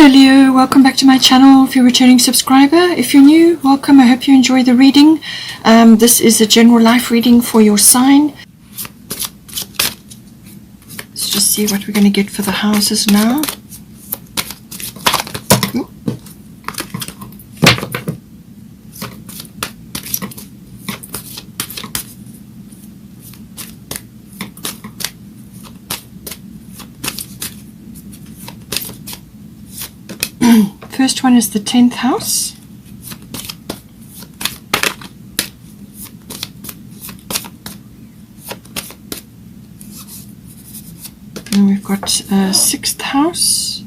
Hello Leo, welcome back to my channel. If you're a returning subscriber, if you're new, welcome. I hope you enjoy the reading. This is a general life reading for your sign. Let's just see what we're going to get for the houses now. Ooh. First one is the 10th house. And we've got 6th house.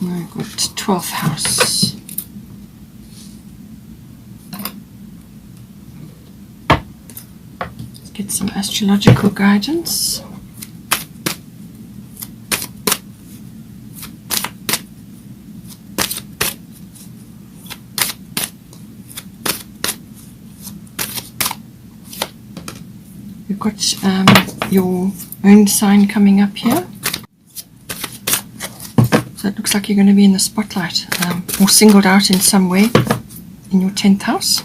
And we've got 12th house. Get some astrological guidance. We've got your own sign coming up here. So it looks like you're going to be in the spotlight or singled out in some way in your 10th house.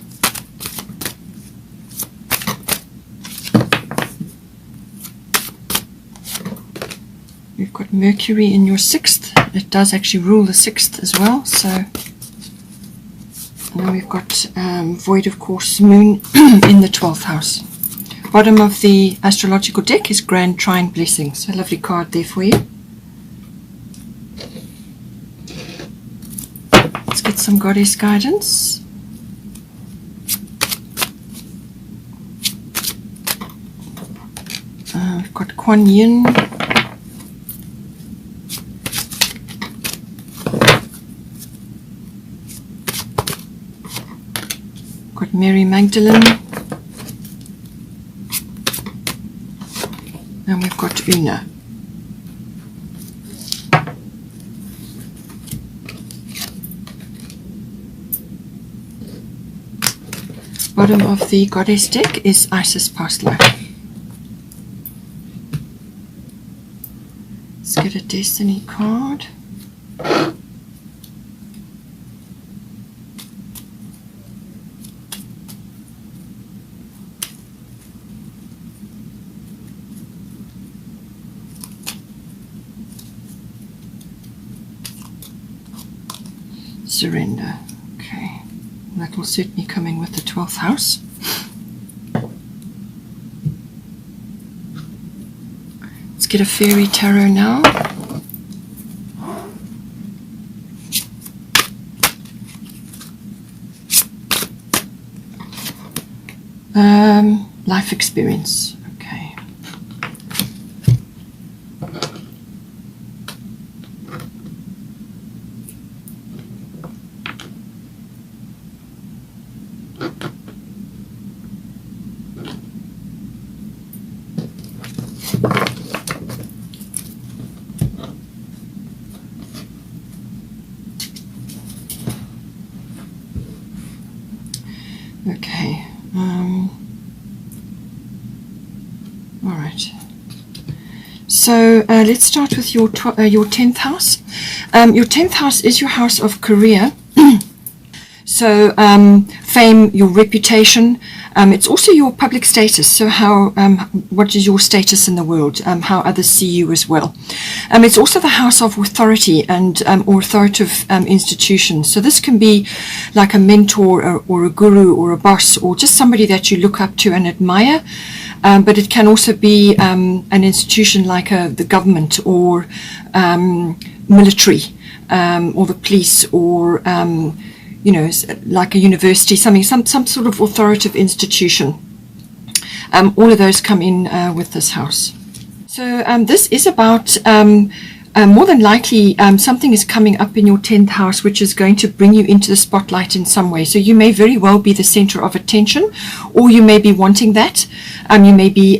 We've got Mercury in your 6th. It does actually rule the 6th as well. So, and then we've got Void of Course Moon in the 12th house. Bottom of the astrological deck is Grand Trine Blessings. A lovely card there for you. Let's get some goddess guidance. We've got Kuan Yin. Got Mary Magdalene, and we've got Una. Bottom of the goddess deck is Isis Past Life. Let's get a destiny card. Surrender. Okay, that will certainly come in with the 12th house. Let's get a fairy tarot now. Life experience. Okay. Okay. All right. So let's start with your 10th house. Your 10th house is your house of career. So fame, your reputation. It's also your public status. So how, what is your status in the world? How others see you as well. It's also the house of authority and or authoritative institutions. So this can be like a mentor or a guru or a boss or just somebody that you look up to and admire. But it can also be an institution like the government or military or the police or you know, like a university, some sort of authoritative institution. All of those come in with this house. So this is about more than likely something is coming up in your 10th house which is going to bring you into the spotlight in some way. So you may very well be the center of attention, or you may be wanting that. You may be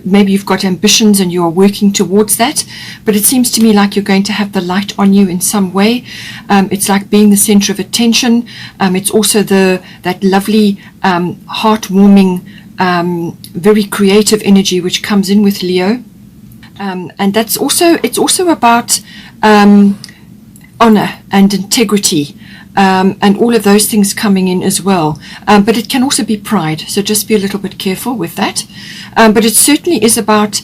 maybe you've got ambitions and you are working towards that, but it seems to me like you're going to have the light on you in some way. It's like being the center of attention. It's also that lovely heartwarming very creative energy which comes in with Leo. And it's also about honor and integrity, and all of those things coming in as well. But it can also be pride, so just be a little bit careful with that. But it certainly is about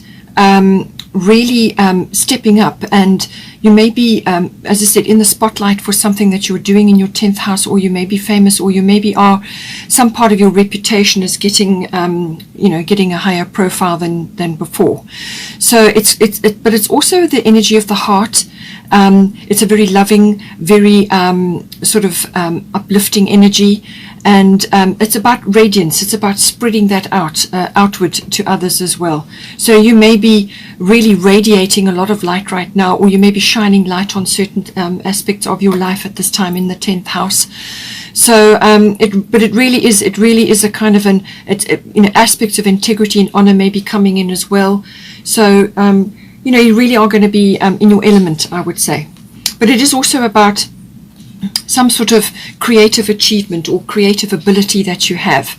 really stepping up, and you may be, as I said, in the spotlight for something that you're doing in your 10th house, or you may be famous, or you maybe are, some part of your reputation is getting, getting a higher profile than before. So but it's also the energy of the heart. It's a very loving, very uplifting energy, and it's about radiance. It's about spreading that outward to others as well. So you may be really radiating a lot of light right now, or you may be shining light on certain aspects of your life at this time in the 10th house. So it really is a kind of aspects of integrity and honor may be coming in as well. So you really are going to be in your element, I would say. But it is also about some sort of creative achievement or creative ability that you have.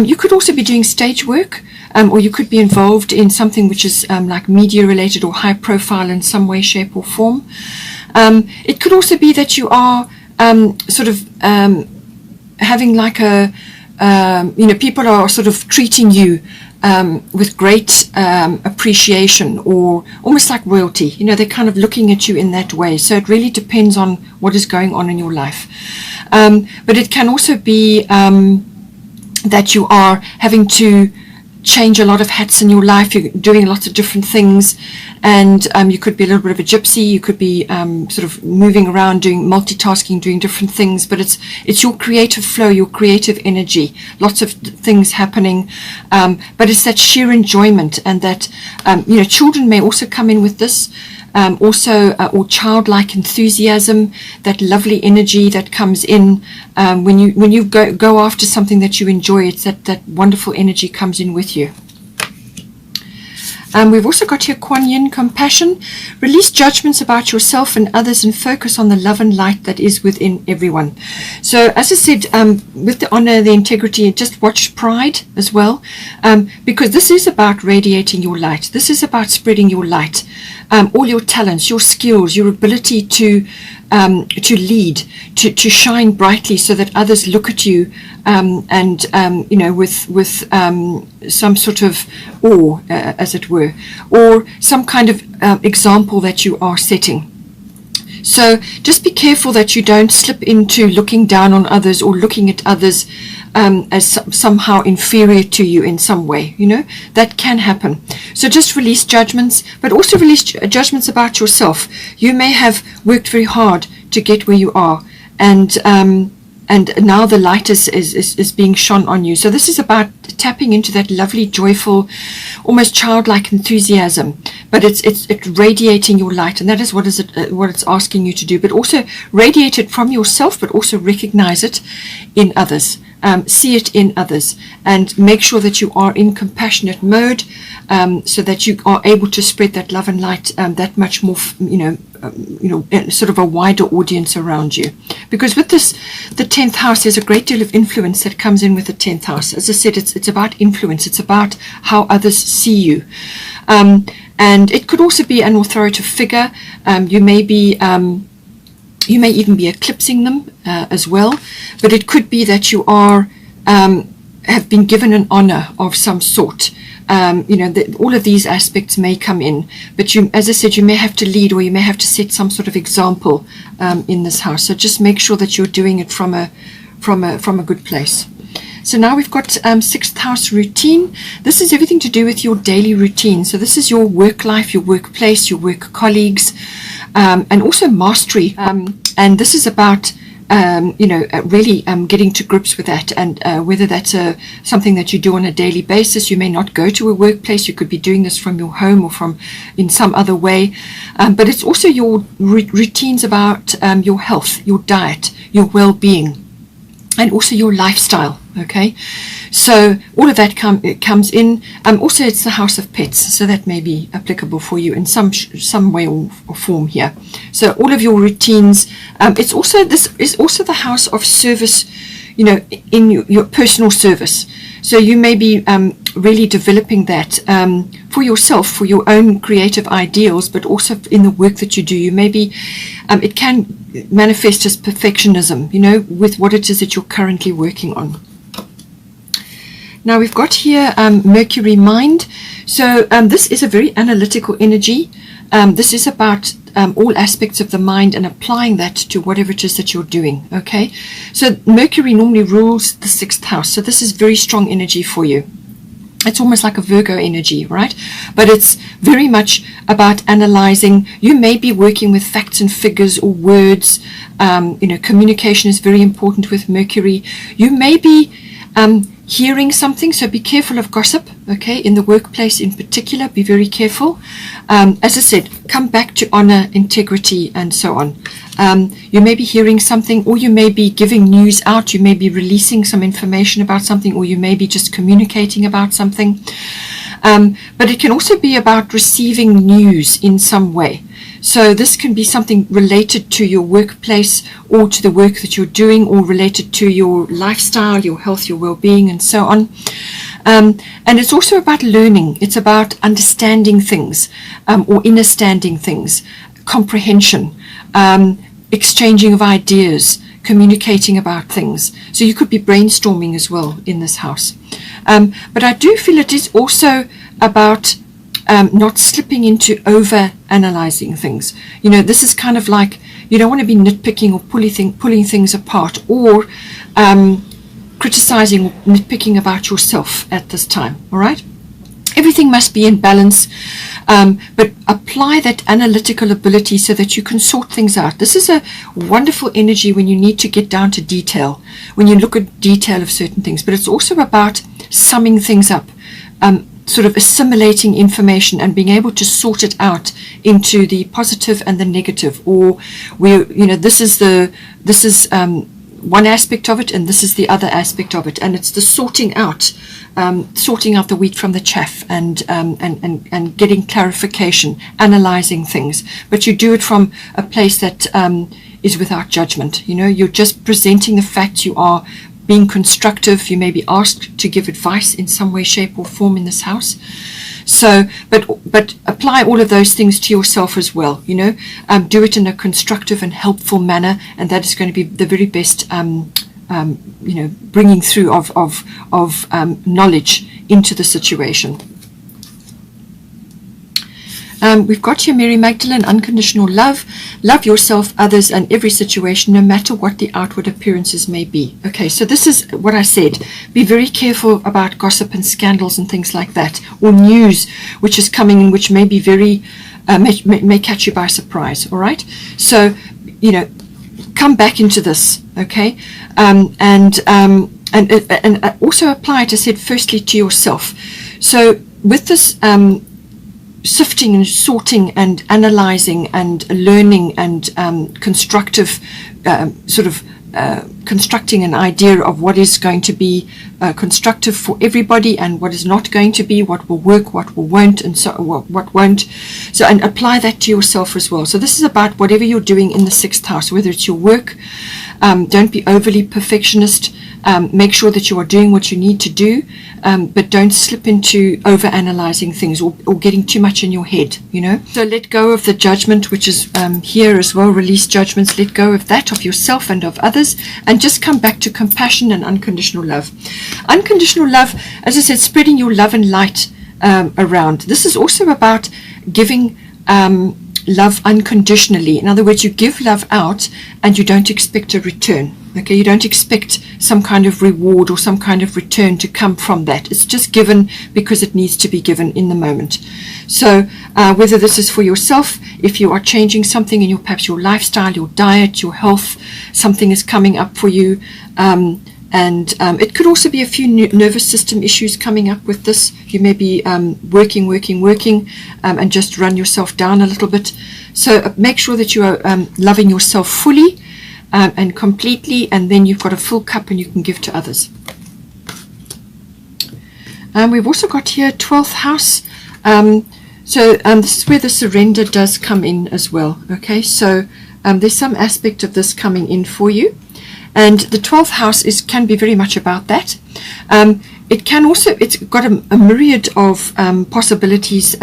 You could also be doing stage work, or you could be involved in something which is like media related or high profile in some way, shape or form. It could also be that you are having like people are sort of treating you with great appreciation, or almost like royalty. They're kind of looking at you in that way. So it really depends on what is going on in your life. But it can also be that you are having to change a lot of hats in your life. You're doing lots of different things, and you could be a little bit of a gypsy. You could be sort of moving around, doing multitasking, doing different things. But it's your creative flow, your creative energy, lots of things happening. But it's that sheer enjoyment, and that children may also come in with this. Or childlike enthusiasm, that lovely energy that comes in when you go after something that you enjoy. It's that wonderful energy comes in with you. We've also got here Kuan Yin, compassion. Release judgments about yourself and others and focus on the love and light that is within everyone. So as I said, with the honor, the integrity, just watch pride as well, because this is about radiating your light. This is about spreading your light, all your talents, your skills, your ability to lead, to shine brightly so that others look at you with some sort of awe, as it were, or some kind of example that you are setting. So just be careful that you don't slip into looking down on others or looking at others as somehow inferior to you in some way. That can happen. So just release judgments, but also release judgments about yourself. You may have worked very hard to get where you are, and now the light is being shone on you. So this is about tapping into that lovely, joyful, almost childlike enthusiasm, but it's radiating your light, and that is what it's asking you to do. But also radiate it from yourself, but also recognize it in others. See it in others, and make sure that you are in compassionate mode, so that you are able to spread that love and light that much more, sort of a wider audience around you. Because with this, the 10th house, there's a great deal of influence that comes in with the 10th house. As I said, it's about influence. It's about how others see you. And it could also be an authoritative figure. You may even be eclipsing them as well, but it could be that you are have been given an honor of some sort. All of these aspects may come in, but as I said, you may have to lead, or you may have to set some sort of example in this house. So just make sure that you're doing it from a good place. So now we've got 6th house routine. This is everything to do with your daily routine. So this is your work life, your workplace, your work colleagues, and also mastery. And this is about really getting to grips with that, and whether that's something that you do on a daily basis. You may not go to a workplace. You could be doing this from your home or from in some other way. But it's also your routines about your health, your diet, your well-being, and also your lifestyle. Okay, so all of that comes in. Also, it's the house of pets, so that may be applicable for you in some way or form here. So all of your routines. This is also the house of service. in your personal service. So you may be really developing that for yourself, for your own creative ideals, but also in the work that you do. You may be, it can manifest as perfectionism, with what it is that you're currently working on. Now we've got here Mercury mind. So this is a very analytical energy. This is about all aspects of the mind and applying that to whatever it is that you're doing. Okay, so Mercury normally rules the 6th house. So this is very strong energy for you. It's almost like a Virgo energy, right? But it's very much about analyzing. You may be working with facts and figures or words. Communication is very important with Mercury. You may be hearing something, so be careful of gossip, okay, in the workplace in particular. Be very careful. As I said, come back to honor, integrity, and so on. You may be hearing something, or you may be giving news out, you may be releasing some information about something, or you may be just communicating about something. But it can also be about receiving news in some way. So this can be something related to your workplace or to the work that you're doing, or related to your lifestyle, your health, your well-being, and so on. And it's also about learning. It's about understanding things, or understanding things, comprehension, exchanging of ideas, communicating about things. So you could be brainstorming as well in this house. But I do feel it is also about not slipping into over analyzing things. This is kind of like, you don't want to be nitpicking or pulling things apart, or criticizing or nitpicking about yourself at this time. All right, everything must be in balance, but apply that analytical ability so that you can sort things out. This is a wonderful energy when you need to get down to detail, when you look at detail of certain things. But it's also about summing things up, sort of assimilating information and being able to sort it out into the positive and the negative, or where this is one aspect of it and this is the other aspect of it, and it's the sorting out the wheat from the chaff, and getting clarification, analyzing things. But you do it from a place that is without judgment. You're just presenting the facts. You are being constructive. You may be asked to give advice in some way, shape, or form in this house. So, but apply all of those things to yourself as well. Do it in a constructive and helpful manner, and that is going to be the very best, bringing through of knowledge into the situation. We've got here Mary Magdalene, unconditional love. Love yourself, others, and every situation, no matter what the outward appearances may be. Okay, so this is what I said. Be very careful about gossip and scandals and things like that, or news which is coming in, which may be very, may catch you by surprise. All right, so come back into this. Okay, and also apply it, I said, firstly to yourself. So with this sifting and sorting and analyzing and learning and constructive constructing an idea of what is going to be constructive for everybody and what is not going to be, what will work, what won't, and so what won't. So, and apply that to yourself as well. So this is about whatever you're doing in the 6th house, whether it's your work. Don't be overly perfectionist. Make sure that you are doing what you need to do, but don't slip into over-analyzing things or getting too much in your head, So let go of the judgment, which is here as well. Release judgments. Let go of that, of yourself and of others, and just come back to compassion and unconditional love. Unconditional love, as I said, spreading your love and light around. This is also about giving love unconditionally. In other words, you give love out and you don't expect a return. Okay, you don't expect some kind of reward or some kind of return to come from that. It's just given because it needs to be given in the moment. So whether this is for yourself, if you are changing something in perhaps your lifestyle, your diet, your health, something is coming up for you, and it could also be a few nervous system issues coming up with this. You may be working, and just run yourself down a little bit. So make sure that you are loving yourself fully and completely, and then you've got a full cup and you can give to others. We've also got here 12th house. So this is where the surrender does come in as well. Okay, so there's some aspect of this coming in for you. And the 12th house can be very much about that. It can also, it's got a myriad of possibilities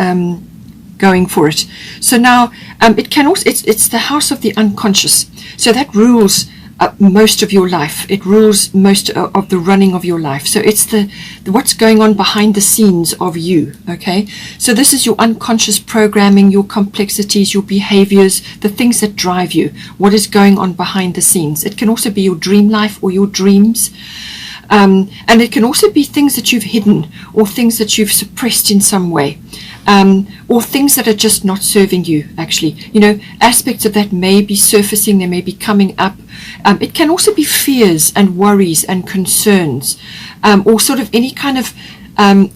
going for it. So now it can also, it's the house of the unconscious. So that rules most of your life. It rules most of the running of your life. So it's the what's going on behind the scenes of you. Okay, so this is your unconscious programming, your complexities, your behaviors, the things that drive you, what is going on behind the scenes. It can also be your dream life or your dreams. And it can also be things that you've hidden or things that you've suppressed in some way, or things that are just not serving you, actually. You know, aspects of that may be surfacing, they may be coming up. It can also be fears and worries and concerns, or sort of any kind of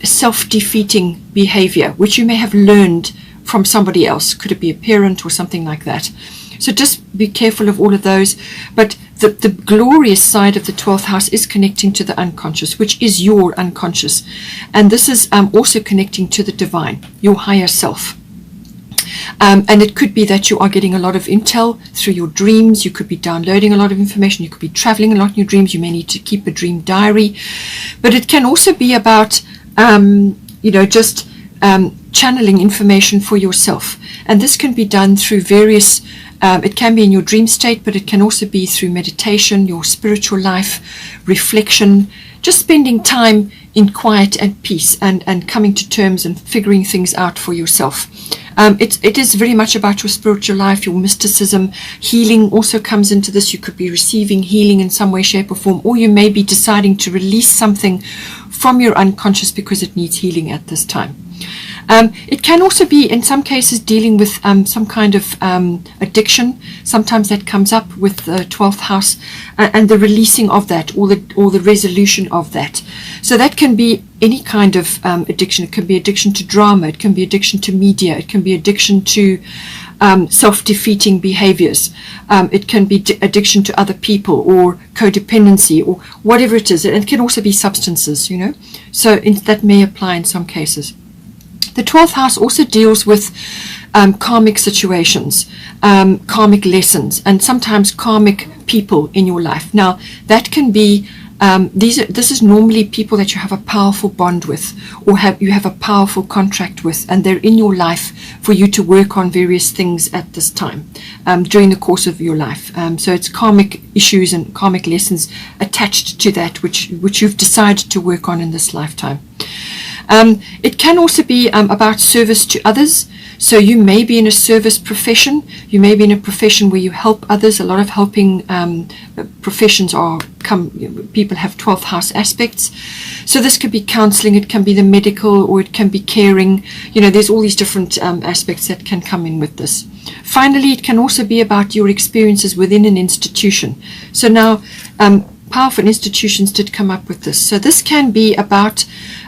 self-defeating behavior, which you may have learned from somebody else. Could it be a parent or something like that? So just be careful of all of those. But the glorious side of the 12th house is connecting to the unconscious, which is your unconscious. And this is also connecting to the divine, your higher self. And it could be that you are getting a lot of intel through your dreams. You could be downloading a lot of information. You could be traveling a lot in your dreams. You may need to keep a dream diary. But it can also be about, just channeling information for yourself. And this can be done through various it can be in your dream state, but it can also be through meditation, your spiritual life, reflection, just spending time in quiet and peace and coming to terms and figuring things out for yourself. It is very much about your spiritual life, your mysticism. Healing also comes into this. You could be receiving healing in some way, shape or form, or you may be deciding to release something from your unconscious because it needs healing at this time. It can also be, in some cases, dealing with some kind of addiction. Sometimes that comes up with the 12th house and the releasing of that, or the resolution of that. So that can be any kind of addiction. It can be addiction to drama. It can be addiction to media. It can be addiction to self-defeating behaviors. It can be addiction to other people or codependency or whatever it is. It can also be substances, So that may apply in some cases. The 12th house also deals with karmic situations, karmic lessons, and sometimes karmic people in your life. Now, that can be, this is normally people that you have a powerful bond with, or you have a powerful contract with, and they're in your life for you to work on various things at this time, during the course of your life. So it's karmic issues and karmic lessons attached to that, which you've decided to work on in this lifetime. It can also be about service to others. So you may be in a service profession. You may be in a profession where you help others. A lot of helping professions people have 12th house aspects. So this could be counseling, it can be the medical, or it can be caring. There's all these different aspects that can come in with this. Finally, it can also be about your experiences within an institution. So now, powerful institutions did come up with this. So this can be about,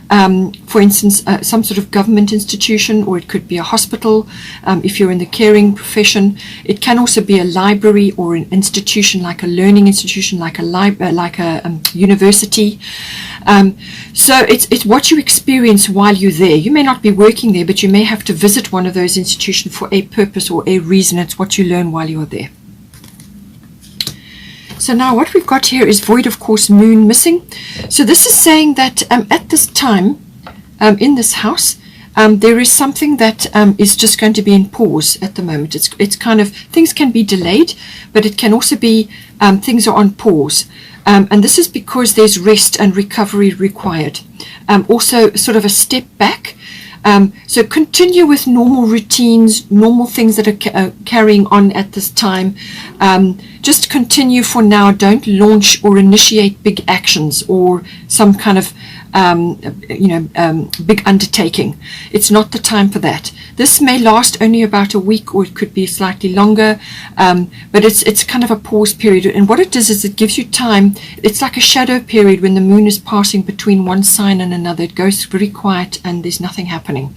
for instance, some sort of government institution, or it could be a hospital if you're in the caring profession. It can also be a library or an institution, like a learning institution, like a university. So it's what you experience while you're there. You may not be working there, but you may have to visit one of those institutions for a purpose or a reason. It's what you learn while you're there. So now what we've got here is void, of course, moon missing. So this is saying that at this time, in this house, there is something that is just going to be in pause at the moment. It's kind of, things can be delayed, but it can also be things are on pause. And this is because there's rest and recovery required. Also sort of a step back. So continue with normal routines, normal things that are carrying on at this time. Just continue for now. Don't launch or initiate big actions or some kind of big undertaking. It's not the time for that. This may last only about a week, or it could be slightly longer, but it's kind of a pause period. And what it does is it gives you time. It's like a shadow period when the moon is passing between one sign and another. It goes very quiet and there's nothing happening.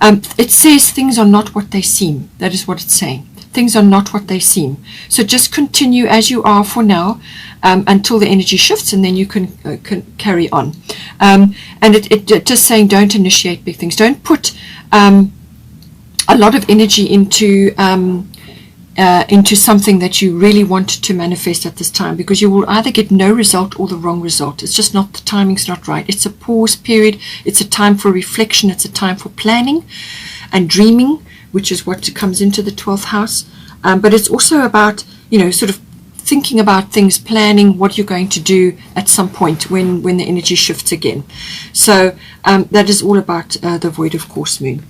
It says things are not what they seem. That is what it's saying. Things are not what they seem. So just continue as you are for now, until the energy shifts, and then you can carry on. And it just saying, don't initiate big things. Don't put a lot of energy into into something that you really want to manifest at this time, because you will either get no result or the wrong result. It's just not, the timing's not right. It's a pause period. It's a time for reflection. It's a time for planning and dreaming, which is what comes into the 12th house. But it's also about, sort of thinking about things, planning what you're going to do at some point when the energy shifts again. So that is all about the void of course moon.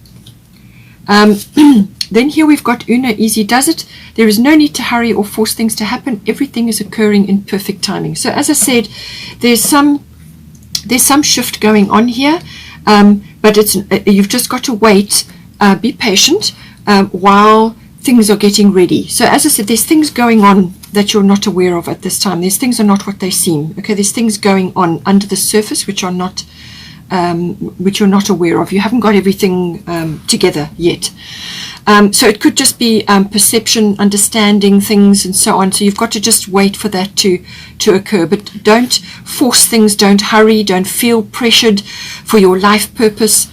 Then here we've got Una, easy does it. There is no need to hurry or force things to happen. Everything is occurring in perfect timing. So as I said, there's some shift going on here, but you've just got to wait, be patient while things are getting ready. So as I said, there's things going on that you're not aware of at this time. These things are not what they seem. Okay, there's things going on under the surface which you're not aware of. You haven't got everything together yet. So it could just be perception, understanding things, and so on. So you've got to just wait for that to occur. But don't force things. Don't hurry. Don't feel pressured for your life purpose.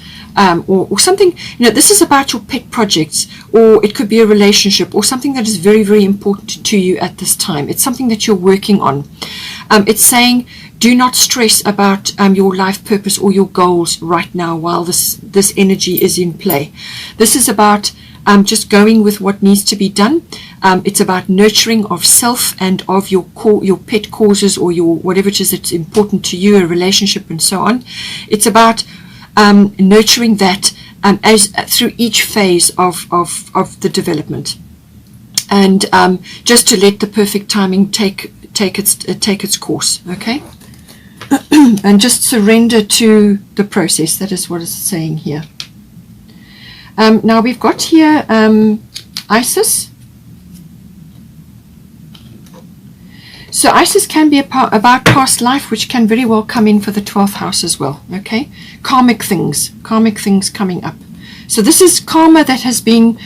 Or something, this is about your pet projects, or it could be a relationship, or something that is very, very important to you at this time. It's something that you're working on. It's saying, do not stress about your life purpose or your goals right now while this energy is in play. This is about just going with what needs to be done. It's about nurturing of self and of your pet causes, or your whatever it is that's important to you, a relationship and so on. It's about nurturing that as through each phase of the development, and just to let the perfect timing take its course. Okay. And just surrender to the process. That is what it's saying here. Now we've got here Isis. So Isis can be about past life, which can very well come in for the 12th house as well. Okay, karmic things coming up. So this is karma that has been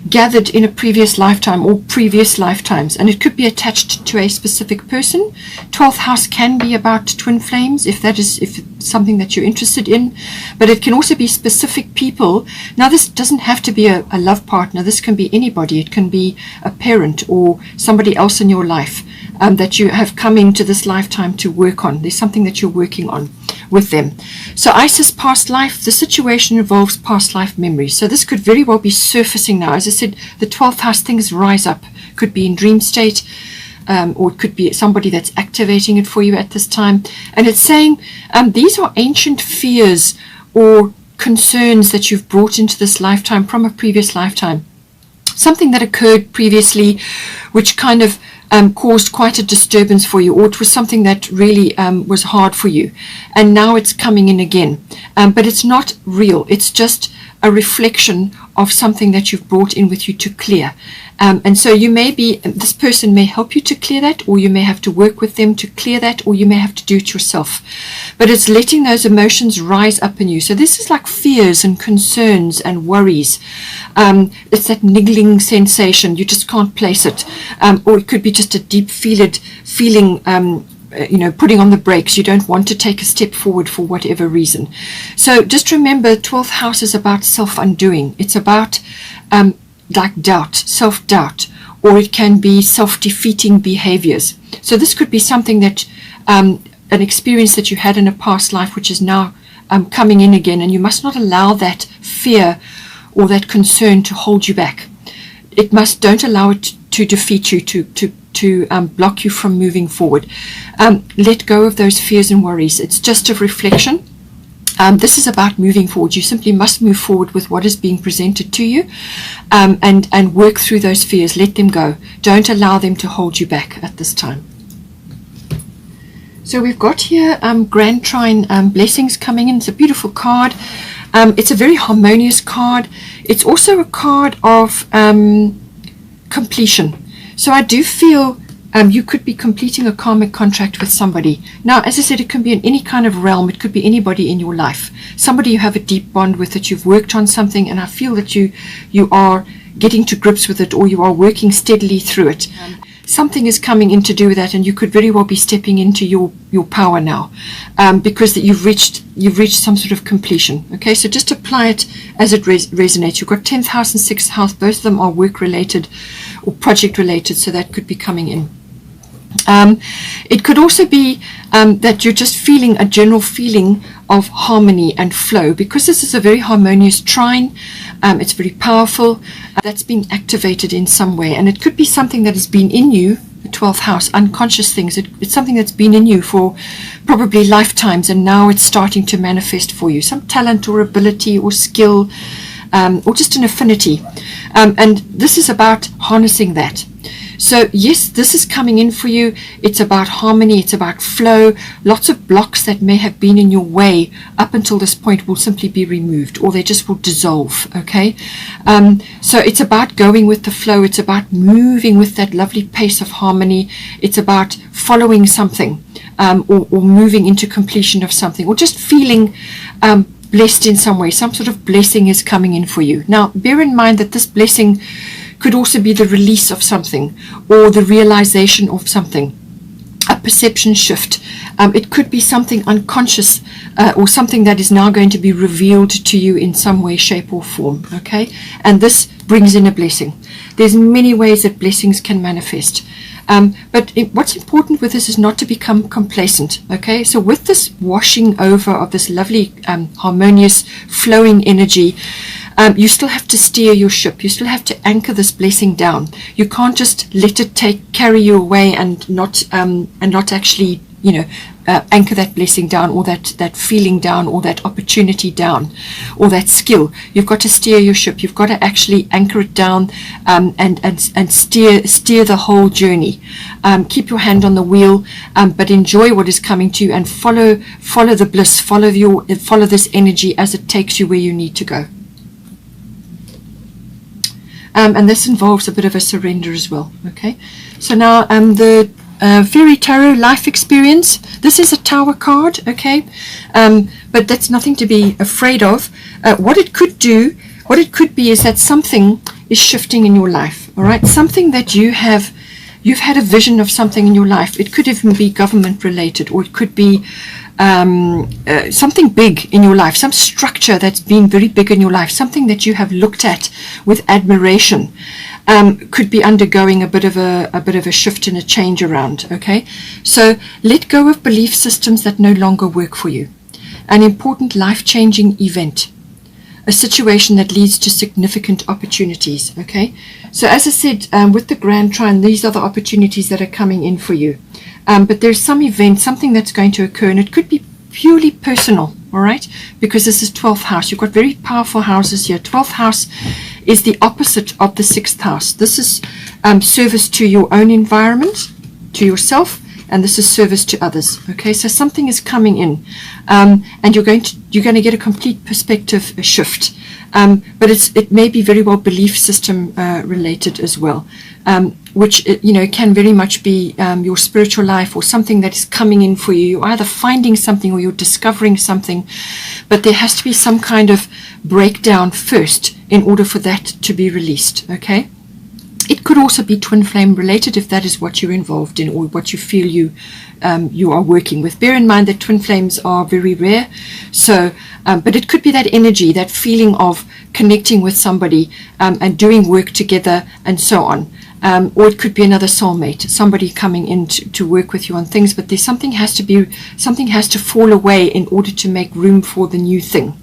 gathered in a previous lifetime or previous lifetimes, and it could be attached to a specific person. 12th house can be about twin flames, if it's something that you're interested in, but it can also be specific people. Now this doesn't have to be a love partner. This can be anybody. It can be a parent or somebody else in your life that you have come into this lifetime to work on. There's something that you're working on with them. So Isis, past life, the situation involves past life memories. So this could very well be surfacing now. As I said, the 12th house, things rise up. Could be in dream state, or it could be somebody that's activating it for you at this time. And it's saying these are ancient fears or concerns that you've brought into this lifetime from a previous lifetime. Something that occurred previously which kind of caused quite a disturbance for you, or it was something that really was hard for you, and now it's coming in again, but it's not real. It's just a reflection of something that you've brought in with you to clear, and so this person may help you to clear that, or you may have to work with them to clear that, or you may have to do it yourself. But it's letting those emotions rise up in you. So this is like fears and concerns and worries. It's that niggling sensation. You just can't place it, or it could be just a deep feeling, putting on the brakes. You don't want to take a step forward for whatever reason. So just remember, 12th house is about self-undoing. It's about like doubt, self-doubt, or it can be self-defeating behaviors. So this could be something that an experience that you had in a past life which is now coming in again, and you must not allow that fear or that concern to hold you back. Don't allow it to defeat you, to block you from moving forward. Let go of those fears and worries. It's just a reflection. This is about moving forward. You simply must move forward with what is being presented to you, and work through those fears. Let them go. Don't allow them to hold you back at this time. So we've got here Grand Trine blessings coming in. It's a beautiful card. It's a very harmonious card. It's also a card of completion. So I do feel you could be completing a karmic contract with somebody. Now, as I said, it can be in any kind of realm. It could be anybody in your life. Somebody you have a deep bond with, that you've worked on something, and I feel that you are getting to grips with it, or you are working steadily through it. Something is coming in to do with that, and you could very well be stepping into your power now, because that you've reached some sort of completion. Okay, so just apply it as it resonates. You've got 10th house and 6th house. Both of them are work related, or project related, so that could be coming in. It could also be that you're just feeling a general feeling of harmony and flow, because this is a very harmonious trine. It's very powerful. That's being activated in some way, and it could be something that has been in you, the 12th house, unconscious things. It's something that's been in you for probably lifetimes, and now it's starting to manifest for you. Some talent or ability or skill, or just an affinity. And this is about harnessing that. So yes, this is coming in for you. It's about harmony. It's about flow. Lots of blocks that may have been in your way up until this point will simply be removed, or they just will dissolve. Okay. So it's about going with the flow. It's about moving with that lovely pace of harmony. It's about following something, or moving into completion of something, or just feeling blessed in some way. Some sort of blessing is coming in for you. Now, bear in mind that this blessing could also be the release of something, or the realization of something, a perception shift. It could be something unconscious, or something that is now going to be revealed to you in some way, shape, or form. Okay, and this brings in a blessing. There's many ways that blessings can manifest. But what's important with this is not to become complacent. Okay, so with this washing over of this lovely, harmonious, flowing energy, you still have to steer your ship. You still have to anchor this blessing down. You can't just let it carry you away and not actually, anchor that blessing down, or that feeling down, or that opportunity down, or that skill. You've got to steer your ship. You've got to actually anchor it down, and steer the whole journey. Keep your hand on the wheel, but enjoy what is coming to you, and follow the bliss. Follow this energy as it takes you where you need to go. And this involves a bit of a surrender as well. Okay, so now the Fairy Tarot life experience. This is a Tower card. Okay, but that's nothing to be afraid of. What it could be is that something is shifting in your life. All right, something that you've had a vision of something in your life. It could even be government related, or it could be something big in your life, some structure that's been very big in your life, something that you have looked at with admiration, could be undergoing a bit of a shift and a change around. Okay, so let go of belief systems that no longer work for you. An important life-changing event, a situation that leads to significant opportunities. Okay, so as I said, with the Grand Trine, these are the opportunities that are coming in for you. But there's some event, something that's going to occur, and it could be purely personal, all right? Because this is 12th house. You've got very powerful houses here. 12th house is the opposite of the 6th house. This is service to your own environment, to yourself, and this is service to others. Okay, so something is coming in, and you're going to get a complete perspective shift. But it may be very well belief system related as well, which can very much be your spiritual life, or something that is coming in for you. You're either finding something or you're discovering something, but there has to be some kind of breakdown first in order for that to be released. Okay. It could also be twin flame related, if that is what you're involved in, or what you feel you are working with. Bear in mind that twin flames are very rare, so but it could be that energy, that feeling of connecting with somebody, and doing work together, and so on. Or it could be another soulmate, somebody coming in to work with you on things, but there's something has to fall away in order to make room for the new thing.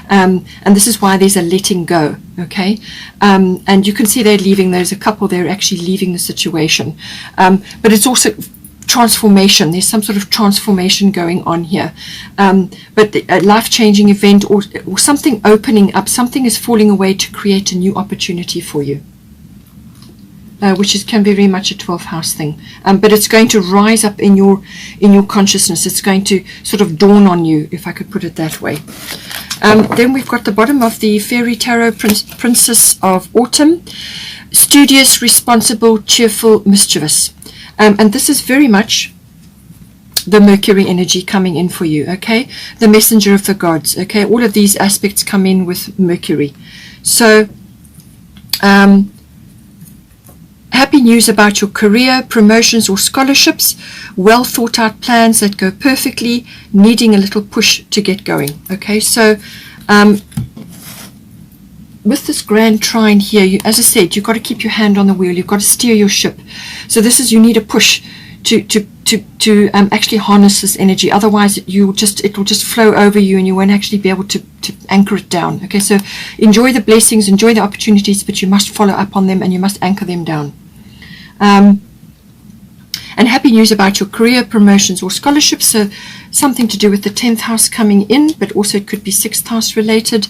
And this is why there's a letting go. Okay, and you can see they're leaving. There's a couple, they're actually leaving the situation, but it's also transformation. There's some sort of transformation going on here, but a life-changing event, or something opening up, something is falling away to create a new opportunity for you, which can be very much a 12th house thing, but it's going to rise up in your consciousness. It's going to sort of dawn on you, if I could put it that way. Then we've got the bottom of the Fairy Tarot, Princess of Autumn, studious, responsible, cheerful, mischievous. And this is very much the Mercury energy coming in for you. Okay, the messenger of the gods. Okay, all of these aspects come in with Mercury. So happy news about your career, promotions or scholarships, well thought out plans that go perfectly, needing a little push to get going. Okay, so with this grand trine here, as I said, you've got to keep your hand on the wheel. You've got to steer your ship. So this is, you need a push to actually harness this energy. Otherwise, it will just flow over you, and you won't actually be able to anchor it down. Okay, so enjoy the blessings, enjoy the opportunities, but you must follow up on them and you must anchor them down. And happy news about your career, promotions, or scholarships. So something to do with the 10th house coming in, but also it could be 6th house related,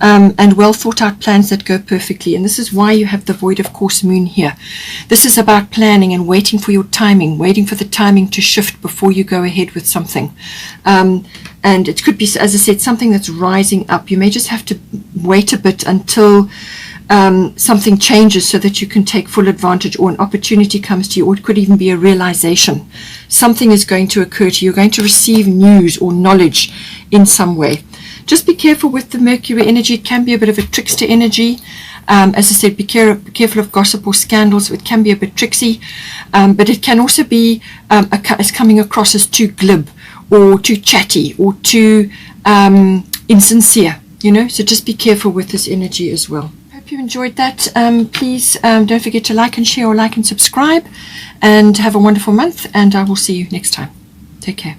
and well thought out plans that go perfectly. And this is why you have the void of course moon here. This is about planning and waiting for your timing, waiting for the timing to shift before you go ahead with something. And it could be, as I said, something that's rising up. You may just have to wait a bit until something changes so that you can take full advantage, or an opportunity comes to you, or it could even be a realization. Something is going to occur to you. You're going to receive news or knowledge in some way. Just be careful with the Mercury energy. It can be a bit of a trickster energy. As I said, be careful of gossip or scandals. It can be a bit tricksy, but it can also be as coming across as too glib or too chatty or too insincere, so just be careful with this energy as well. Hope you enjoyed that. Please don't forget to like and share, or like and subscribe, and have a wonderful month, and I will see you next time. Take care.